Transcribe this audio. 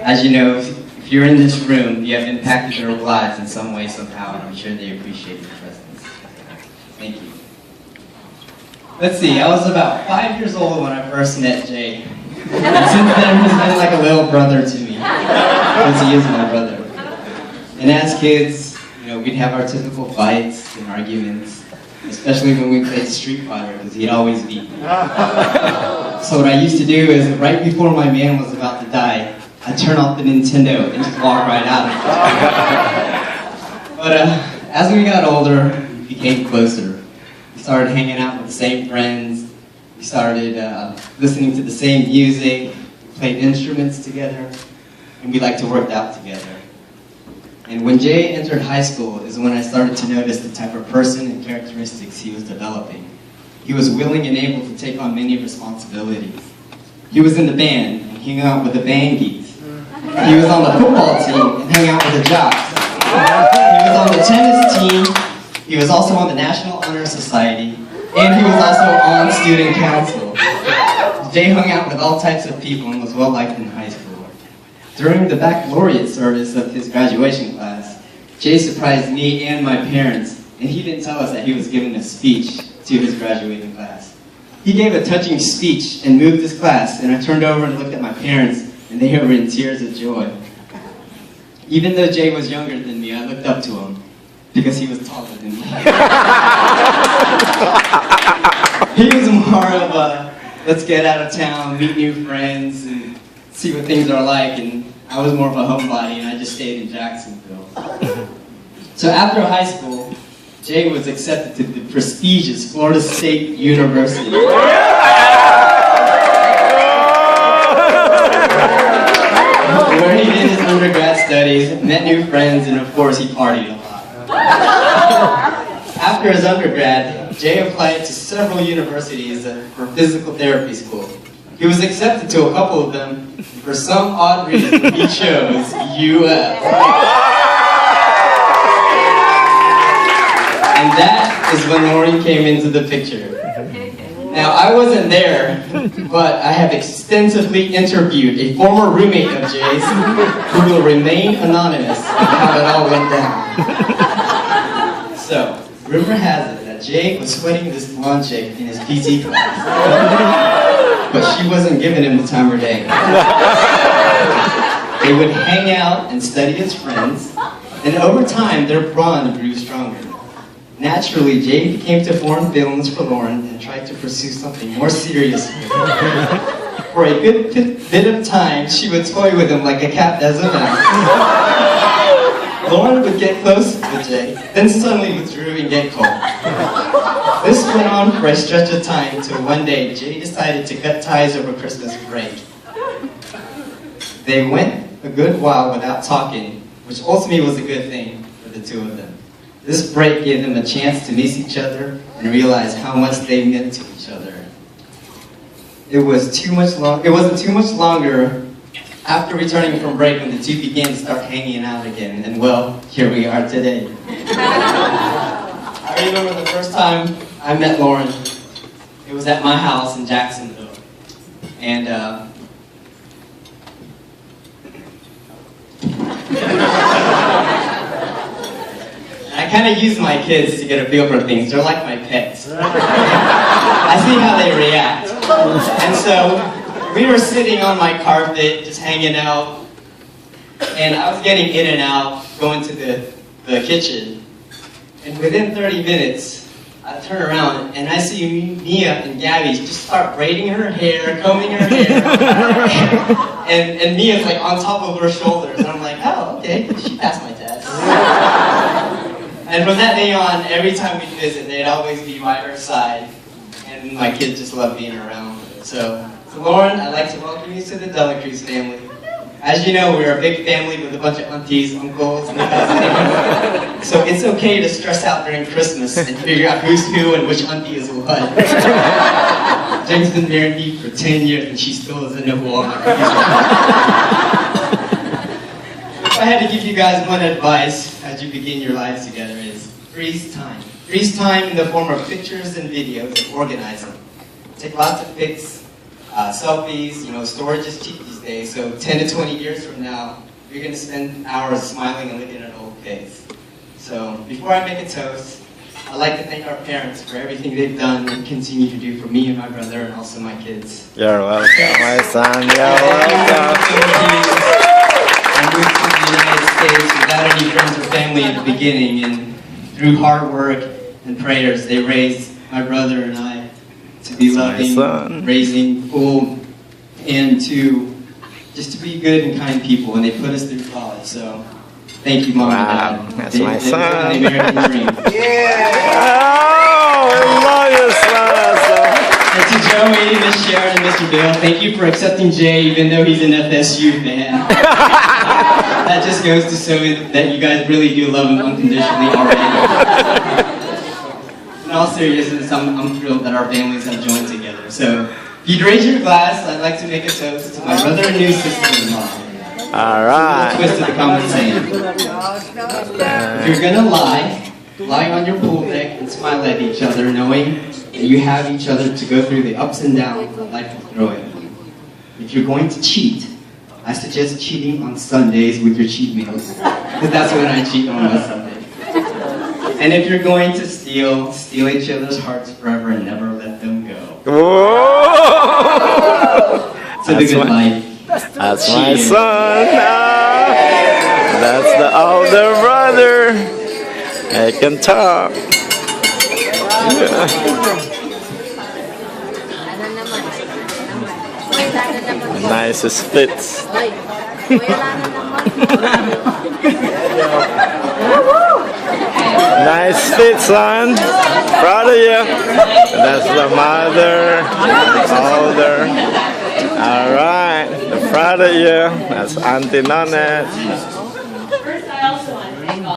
As you know, if you're in this room, you have impacted their lives in some way, somehow, and I'm sure they appreciate your presence. Thank you. Let's see, I was about 5 years old when I first met Jay. And since then, he's been like a little brother to me, because he is my brother. And as kids, we'd have our typical fights and arguments, especially when we played Street Fighter, because he'd always beat me. So what I used to do is, right before my man was about to die, I'd turn off the Nintendo and just walk right out. But as we got older, we became closer. We started hanging out with the same friends. We started listening to the same music. We played instruments together, and we liked to work out together. And when Jay entered high school is when I started to notice the type of person and characteristics he was developing. He was willing and able to take on many responsibilities. He was in the band and hung out with the band geeks. He was on the football team and hung out with the jocks. He was on the tennis team. He was also on the National Honor Society. And he was also on student council. Jay hung out with all types of people and was well liked in high school. During the baccalaureate service of his graduation class, Jay surprised me and my parents, and he didn't tell us that he was giving a speech to his graduating class. He gave a touching speech and moved his class, and I turned over and looked at my parents, and they were in tears of joy. Even though Jay was younger than me, I looked up to him, because he was taller than me. He was more of a, let's get out of town, meet new friends, and see what things are like, and I was more of a homebody, and I just stayed in Jacksonville. So after high school, Jay was accepted to the prestigious Florida State University. Where he did his undergrad studies, met new friends, and of course he partied a lot. After his undergrad, Jay applied to several universities for physical therapy school. He was accepted to a couple of them, and for some odd reason, he chose UF. And that is when Lauren came into the picture. Now, I wasn't there, but I have extensively interviewed a former roommate of Jay's who will remain anonymous on how it all went down. So, rumor has it that Jay was sweating this blonde chick in his PT class, but she wasn't giving him the time of day. They would hang out and study as friends, and over time, their bond grew stronger. Naturally, Jay came to form feelings for Lauren and tried to pursue something more serious with her. For a good bit of time, she would toy with him like a cat does a mouse. Lauren would get close to Jay, then suddenly withdrew and get cold. This went on for a stretch of time until one day Jay decided to cut ties over Christmas break. They went a good while without talking, which ultimately was a good thing for the two of them. This break gave them a chance to miss each other and realize how much they meant to each other. It wasn't too much longer after returning from break when the two began to start hanging out again, and well, here we are today. I remember the first time I met Lauren. It was at my house in Jacksonville, and I kind of use my kids to get a feel for things. They're like my pets. I see how they react. And so, we were sitting on my carpet, just hanging out, and I was getting in and out, going to the kitchen. And within 30 minutes, I turn around and I see Mia and Gabby just start braiding her hair, combing her hair. and Mia's like on top of her shoulders. And I'm like, oh, okay, she passed my test. And from that day on, every time we'd visit, they'd always be by her side. And my kids just love being around her. So Lauren, I'd like to welcome you to the Dela Cruz family. As you know, we're a big family with a bunch of aunties, uncles, and cousins. So it's okay to stress out during Christmas and figure out who's who and which auntie is what. Jane's been married me for 10 years and she still doesn't know who all my aunties are. If I had to give you guys one advice as you begin your lives together is freeze time. Freeze time in the form of pictures and videos and organize them. Take lots of pics. selfies. You know, storage is cheap these days, so 10 to 20 years from now, you're going to spend hours smiling and looking at old kids. So before I make a toast, I'd like to thank our parents for everything they've done and continue to do for me and my brother and also my kids. You're welcome, my son. You're welcome. I moved to the United States without any friends or family at the beginning, and through hard work and prayers, they raised my brother and I to be loving, raising full, and to just to be good and kind people, and they put us through college. So thank you, Mom and Dad. That's my son. They married the dream. Oh, I love you, son. And to Joey, Miss Sharon, and Mr. Bill, thank you for accepting Jay, even though he's an FSU fan. That just goes to show that you guys really do love him unconditionally already. In all seriousness, I'm thrilled that our families have joined together. So, if you'd raise your glass, I'd like to make a toast to my brother and new sister-in-law. All right. Twist of the common saying. If you're gonna lie on your pool deck and smile at each other, knowing that you have each other to go through the ups and downs that life will throw at you. If you're going to cheat, I suggest cheating on Sundays with your cheat meals, because that's when I cheat on my Sunday. And if you're going to steal each other's hearts forever and never let them go. Whoa! To the good life. That's my son. That's the older brother. I can talk. Nice splits. Nice fit, son. Proud of you. That's the mother, older. All right, proud of you. That's Auntie Nonette.